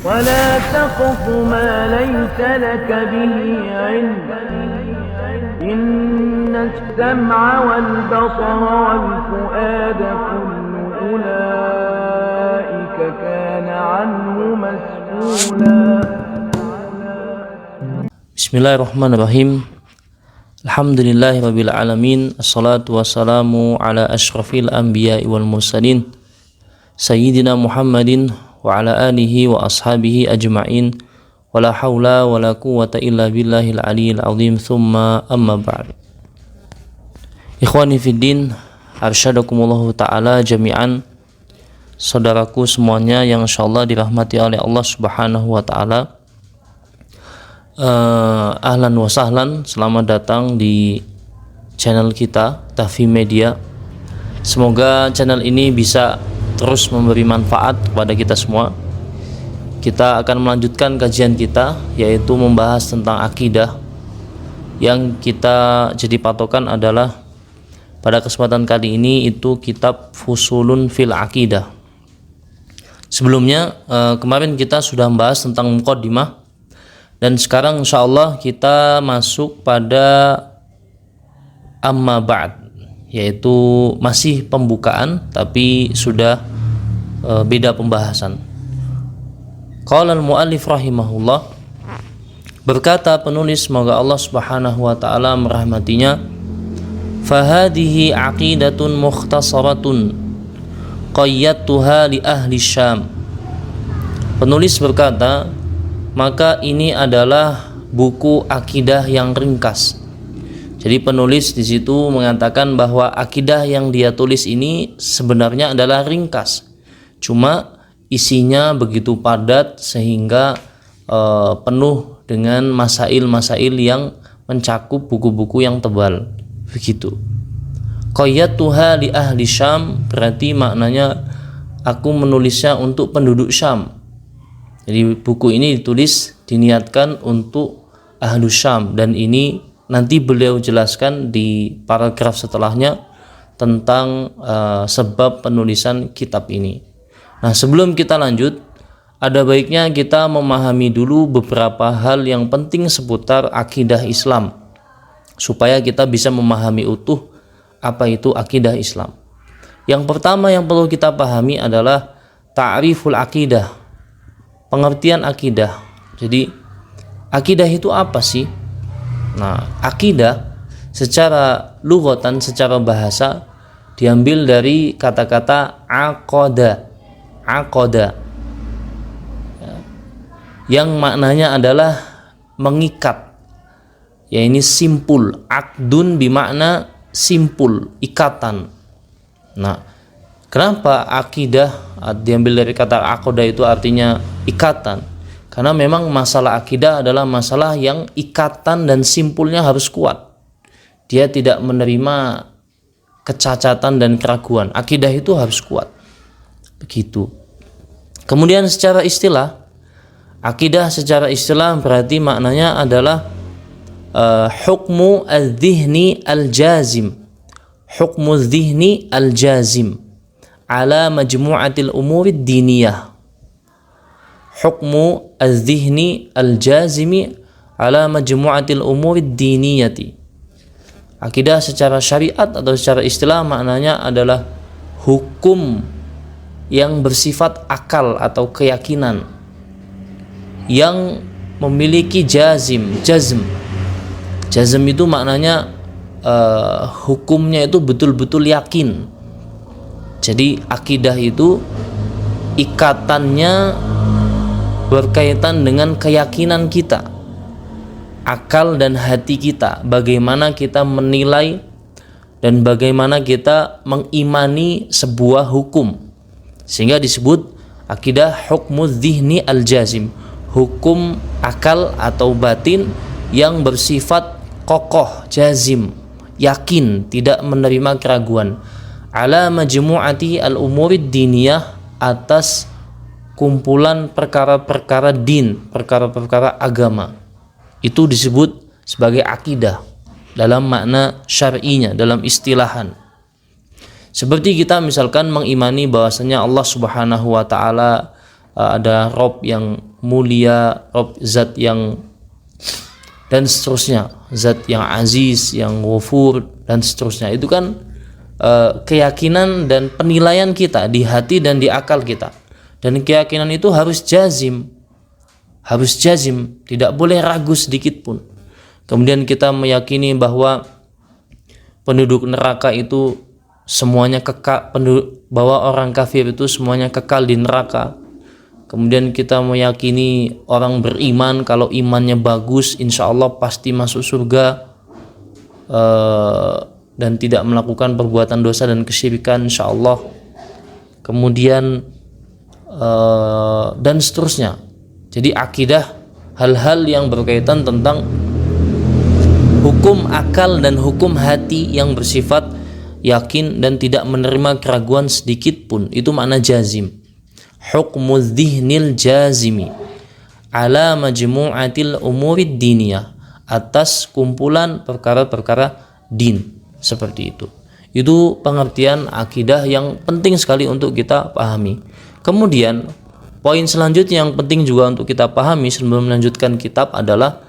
ولا تقف ما ليس لك به علم إن السمع والبصر والفؤاد كل أولئك كان عنه مسؤولا. Bismillahirrahmanirrahim. Alhamdulillahirabbil alamin. Assalatu wassalamu ala asyrafil anbiya'i wal mursalin sayyidina Muhammadin wa ala alihi wa ashabihi ajma'in. Wala haula wala quwwata illa billahil aliyil azim. Thumma amma ba'd. Ikhwani fiddin, arsyadakumullahu ta'ala jami'an. Saudaraku semuanya yang insyaallah dirahmati oleh Allah Subhanahu wa ta'ala. Ahlan wa sahlan, selamat datang di channel kita Tahfi Media. Semoga channel ini bisa terus memberi manfaat kepada kita semua. Kita akan melanjutkan kajian kita, yaitu membahas tentang akidah. Yang kita jadi patokan adalah pada kesempatan kali ini itu kitab Fusulun fil Aqidah. Sebelumnya kemarin kita sudah membahas tentang muqaddimah. Dan sekarang insyaallah kita masuk pada amma ba'd, yaitu masih pembukaan tapi sudah beda pembahasan. Qala al-muallif rahimahullah, berkata penulis, semoga Allah Subhanahu wa taala merahmatinya, fahadihi aqidatun mukhtasaratun qayyatuha li ahli Syam. Penulis berkata, maka ini adalah buku akidah yang ringkas. Jadi penulis di situ mengatakan bahwa akidah yang dia tulis ini sebenarnya adalah ringkas. Cuma isinya begitu padat sehingga penuh dengan masail-masail yang mencakup buku-buku yang tebal. Begitu. Qayyatuha li ahli Syam berarti maknanya aku menulisnya untuk penduduk Syam. Jadi buku ini diniatkan untuk Ahlus Syam, dan ini nanti beliau jelaskan di paragraf setelahnya tentang sebab penulisan kitab ini. Nah, sebelum kita lanjut, ada baiknya kita memahami dulu beberapa hal yang penting seputar akidah Islam supaya kita bisa memahami utuh apa itu akidah Islam. Yang pertama yang perlu kita pahami adalah ta'riful akidah. Pengertian akidah. Jadi akidah itu apa sih? Nah, akidah secara lughatan, secara bahasa diambil dari kata-kata aqada. Aqada. Yang maknanya adalah mengikat. Ya, ini simpul. Aqdun bimakna simpul, ikatan. Nah, kenapa akidah diambil dari kata aqada itu artinya ikatan? Karena memang masalah akidah adalah masalah yang ikatan dan simpulnya harus kuat. Dia tidak menerima kecacatan dan keraguan. Akidah itu harus kuat. Begitu. Kemudian secara istilah, akidah secara istilah berarti maknanya adalah hukmu al-dhihni al-jazim. Hukmu al-dhihni al-jazim ala majmu'atil umurid diniyah. Hukmu al-dhihni al-jazimi ala majmu'atil umurid diniyati. Akidah secara syariat atau secara istilah maknanya adalah hukum yang bersifat akal atau keyakinan yang memiliki jazm. Jazm itu maknanya hukumnya itu betul-betul yakin. Jadi akidah itu ikatannya berkaitan dengan keyakinan kita, akal dan hati kita, bagaimana kita menilai dan bagaimana kita mengimani sebuah hukum, sehingga disebut akidah hukmu dzihni al-jazim, hukum akal atau batin yang bersifat kokoh, jazim, yakin, tidak menerima keraguan, ala majmu'ati al-umurid diniyah, atas kumpulan perkara-perkara din, perkara-perkara agama. Itu disebut sebagai akidah dalam makna syar'inya, dalam istilahan. Seperti kita misalkan mengimani bahwasanya Allah Subhanahu wa taala ada Rabb yang mulia, Rob zat yang dan seterusnya, zat yang aziz, yang ghafur dan seterusnya. Itu kan keyakinan dan penilaian kita di hati dan di akal kita. Dan keyakinan itu harus jazim, tidak boleh ragu sedikit pun. Kemudian kita meyakini bahwa penduduk neraka itu semuanya kekal, bahwa orang kafir itu semuanya kekal di neraka. Kemudian kita meyakini orang beriman kalau imannya bagus, insya Allah pasti masuk surga, dan tidak melakukan perbuatan dosa dan kesyirikan, insya Allah. Kemudian dan seterusnya. Jadi akidah hal-hal yang berkaitan tentang hukum akal dan hukum hati yang bersifat yakin dan tidak menerima keraguan sedikit pun. Itu makna jazim. Hukmu dhihnil jazimi ala majmu'atil umurid diniyah, atas kumpulan perkara-perkara din. Seperti itu. Itu pengertian akidah yang penting sekali untuk kita pahami. Kemudian poin selanjutnya yang penting juga untuk kita pahami sebelum melanjutkan kitab adalah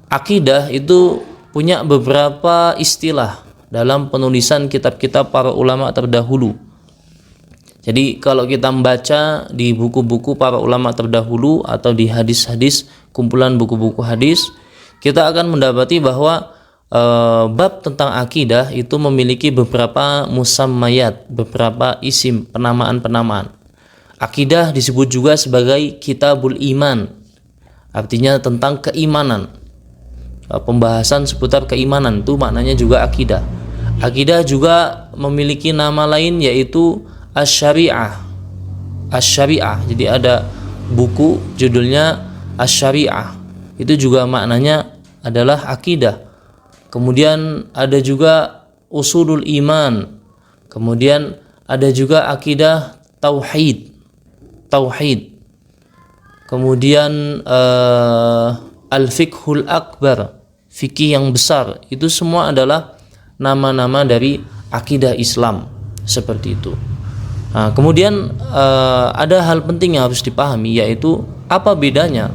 akidah itu punya beberapa istilah dalam penulisan kitab-kitab para ulama terdahulu. Jadi kalau kita membaca di buku-buku para ulama terdahulu atau di hadis-hadis, kumpulan buku-buku hadis, kita akan mendapati bahwa bab tentang akidah itu memiliki beberapa musammayat, beberapa isim, penamaan-penamaan. Akidah disebut juga sebagai kitabul iman, artinya tentang keimanan. Pembahasan seputar keimanan itu maknanya juga akidah. Akidah juga memiliki nama lain yaitu asy-syari'ah. Asy-syari'ah. Jadi ada buku judulnya asy-syari'ah. Itu juga maknanya adalah akidah. Kemudian ada juga usulul iman. Kemudian ada juga akidah tauhid. Kemudian al-fiqhul akbar, fikih yang besar. Itu semua adalah nama-nama dari akidah Islam, seperti itu. Nah, kemudian ada hal penting yang harus dipahami, yaitu apa bedanya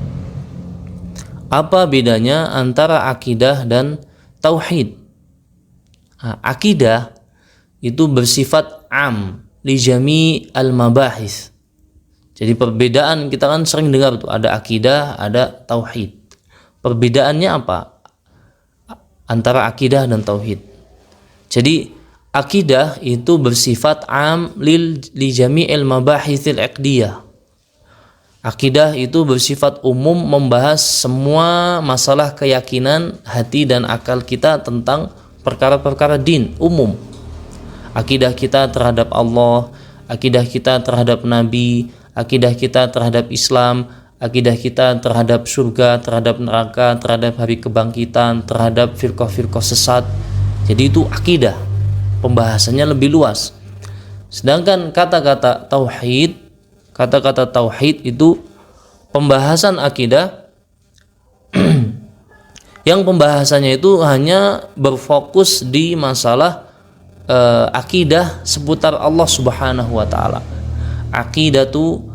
antara akidah dan tauhid. Nah, akidah itu bersifat am li jami al-mabahis. Jadi perbedaan kita kan sering dengar tuh, ada akidah, ada tauhid. Perbedaannya apa antara akidah dan tauhid? Jadi akidah itu bersifat am li jami'il mabahitsil aqdiyah. Akidah itu bersifat umum, membahas semua masalah keyakinan hati dan akal kita tentang perkara-perkara din, umum. Akidah kita terhadap Allah, akidah kita terhadap Nabi, akidah kita terhadap Islam, akidah kita terhadap surga, terhadap neraka, terhadap hari kebangkitan, terhadap firqah-firqah sesat. Jadi itu akidah, pembahasannya lebih luas. Sedangkan kata-kata tauhid itu pembahasan akidah yang pembahasannya itu hanya berfokus di masalah akidah seputar Allah Subhanahu wa taala. Aqidatu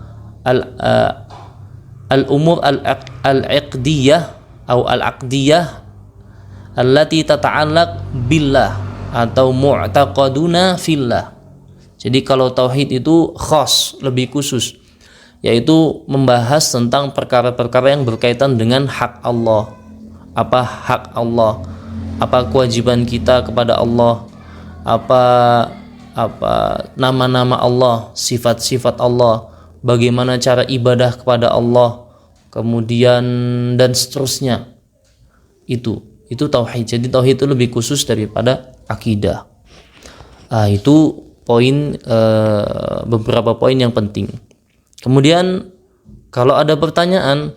al-umur al-aqdiyah atau al-aqdiyah allati tata'allaq billah atau mu'taqaduna fillah. Jadi kalau tauhid itu khas, lebih khusus, yaitu membahas tentang perkara-perkara yang berkaitan dengan hak Allah. Apa hak Allah? Apa kewajiban kita kepada Allah? Apa nama-nama Allah, sifat-sifat Allah, bagaimana cara ibadah kepada Allah, kemudian dan seterusnya. Itu tauhid. Jadi tauhid itu lebih khusus daripada akidah. Itu poin, beberapa poin yang penting. Kemudian kalau ada pertanyaan,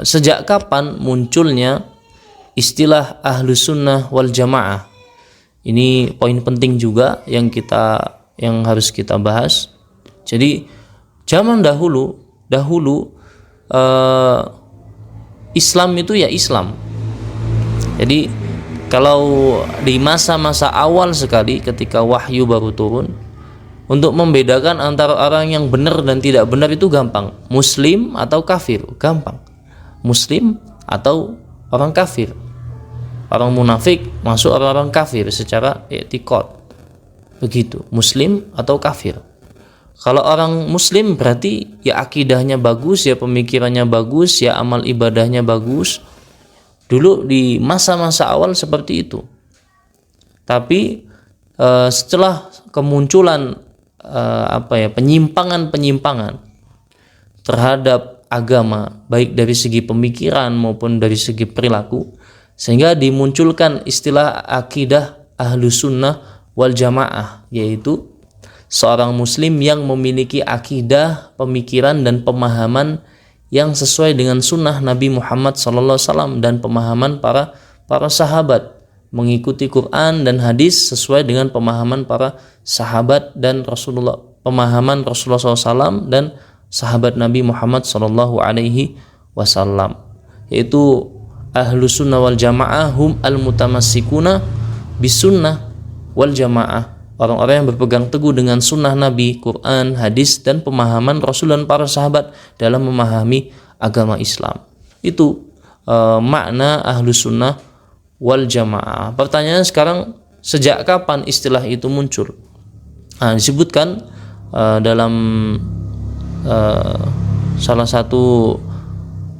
sejak kapan munculnya istilah Ahlus Sunnah wal Jamaah? Ini poin penting juga yang harus kita bahas. Jadi zaman dahulu Islam itu ya Islam. Jadi kalau di masa-masa awal sekali ketika wahyu baru turun, Untuk membedakan antara orang yang benar dan tidak benar itu gampang. Muslim atau kafir, gampang. Muslim atau orang kafir. Orang munafik masuk orang-orang kafir secara i'tiqad. Begitu, muslim atau kafir. Kalau orang muslim berarti ya akidahnya bagus, ya pemikirannya bagus, ya amal ibadahnya bagus. Dulu di masa-masa awal seperti itu. Tapi setelah kemunculan penyimpangan terhadap agama, baik dari segi pemikiran maupun dari segi perilaku, sehingga dimunculkan istilah akidah Ahlus Sunnah wal Jamaah, yaitu seorang muslim yang memiliki akidah, pemikiran dan pemahaman yang sesuai dengan sunnah Nabi Muhammad SAW dan pemahaman para sahabat, mengikuti Quran dan hadis sesuai dengan pemahaman para sahabat dan pemahaman Rasulullah SAW dan sahabat Nabi Muhammad SAW, yaitu Ahlus Sunnah wal Jamaah hum al-mutamassikuna bis sunnah wal jamaah, orang-orang yang berpegang teguh dengan sunnah Nabi, Quran, hadis dan pemahaman Rasul dan para sahabat dalam memahami agama Islam. Itu makna Ahlus Sunnah wal Jamaah. Pertanyaannya sekarang, sejak kapan istilah itu muncul? Disebutkan dalam salah satu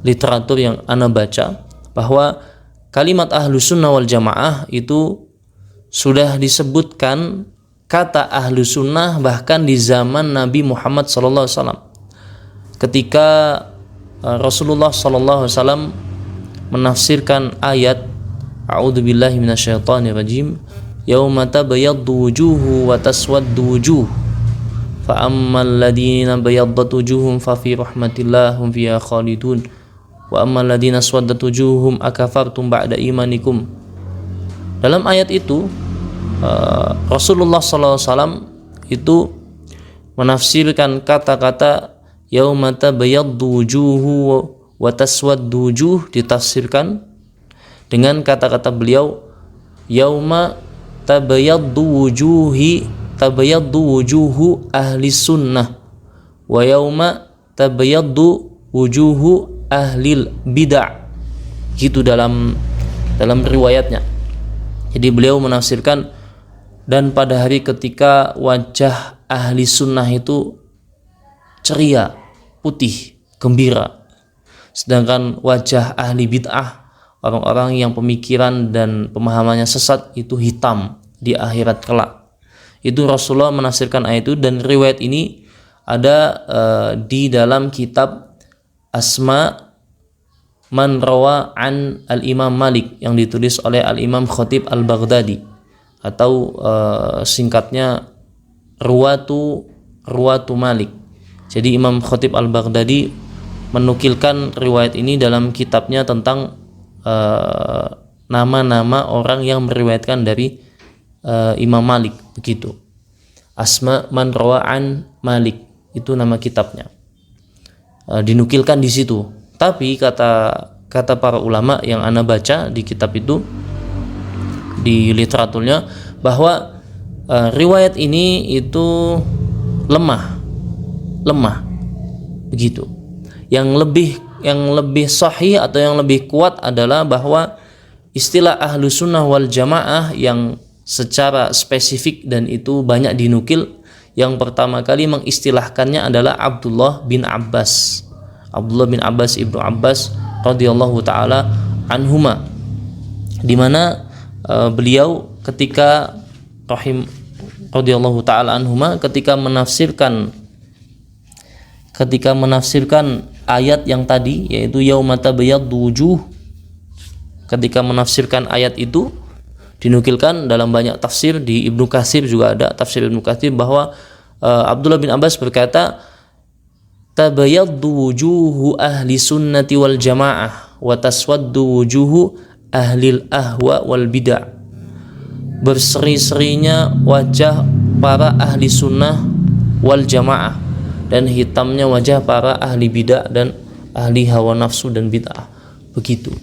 literatur yang ana baca, bahwa kalimat Ahlus Sunnah wal Jamaah itu sudah disebutkan kata Ahlus Sunnah bahkan di zaman Nabi Muhammad SAW, ketika Rasulullah SAW menafsirkan ayat A'udzubillahi minasyaitonirrajim, yauma tabayyaddu wujuhu wa taswaddu wujuh fa ammal ladzina bayaddat wujuhum fa fi rahmatillah hum fiha khalidun wa ammal ladzina aswaddat wujuhum akafartum ba'da imanikum. Dalam ayat itu Rasulullah SAW itu menafsirkan kata-kata yauma tabayyaddu wujuhu wa taswaddu wujuh, ditafsirkan dengan kata-kata beliau yauma tabayyaddu wujuhu ahli sunnah wa yauma tabayyaddu wujuhu ahlil bid'ah, gitu dalam riwayatnya. Jadi beliau menafsirkan, dan pada hari ketika wajah ahli sunnah itu ceria, putih, gembira, sedangkan wajah ahli bid'ah, orang-orang yang pemikiran dan pemahamannya sesat, itu hitam di akhirat kelak. Itu Rasulullah menafsirkan ayat itu, dan riwayat ini ada di dalam kitab Asma Man Rawa an Al-Imam Malik yang ditulis oleh Al-Imam Khatib Al-Baghdadi, atau singkatnya Ruwatu Malik. Jadi Imam Khatib Al-Baghdadi menukilkan riwayat ini dalam kitabnya tentang nama-nama orang yang meriwayatkan dari Imam Malik, begitu. Asma Man Rawa an Malik, itu nama kitabnya. Dinukilkan di situ. Tapi kata para ulama yang ana baca di kitab itu, di literaturnya, bahwa riwayat ini itu lemah, begitu. Yang lebih sahih atau yang lebih kuat adalah bahwa istilah Ahlus Sunnah wal Jamaah yang secara spesifik dan itu banyak dinukil, yang pertama kali mengistilahkannya adalah Abdullah bin Abbas ibnu Abbas radhiyallahu taala anhuma, di mana beliau ketika radhiyallahu taala anhuma ketika menafsirkan ayat yang tadi, yaitu yauma tabayyaddu wujuh, ketika menafsirkan ayat itu dinukilkan dalam banyak tafsir. Di Ibnu Katsir juga ada tafsir Ibnu Katsir bahwa Abdullah bin Abbas berkata, tabayyaddu wujuhu ahli sunnati wal jamaah wa taswaddu wujuhu ahlil ahwa wal bid'ah. Berseri-serinya wajah para ahli sunnah wal jamaah, dan hitamnya wajah para ahli bid'ah dan ahli hawa nafsu dan bid'ah. Begitu.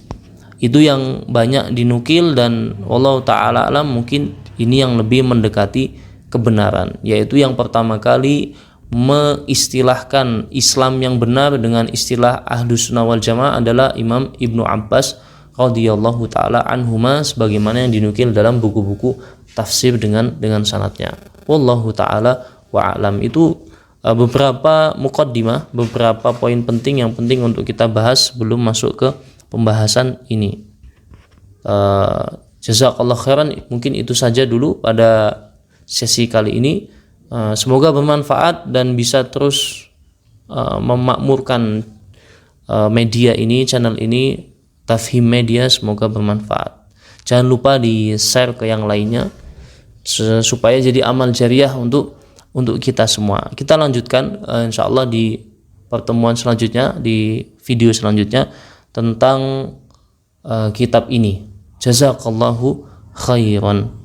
Itu yang banyak dinukil, dan wallahu ta'ala alam mungkin ini yang lebih mendekati kebenaran, yaitu yang pertama kali mengistilahkan Islam yang benar dengan istilah Ahlus Sunnah wal Jamaah adalah Imam Ibnu Abbas radhiyallahu taala anhuma, sebagaimana yang dinukil dalam buku-buku tafsir dengan sanadnya. Wallahu taala wa alam. Itu beberapa muqaddimah, beberapa poin penting yang penting untuk kita bahas sebelum masuk ke pembahasan ini. Jazakallah khairan, mungkin itu saja dulu pada sesi kali ini. Semoga bermanfaat dan bisa terus memakmurkan media ini, channel ini, Tafhim Media, semoga bermanfaat. Jangan lupa di-share ke yang lainnya supaya jadi amal jariah untuk kita semua. Kita lanjutkan insyaallah di pertemuan selanjutnya, di video selanjutnya tentang kitab ini. Jazakallahu khairan.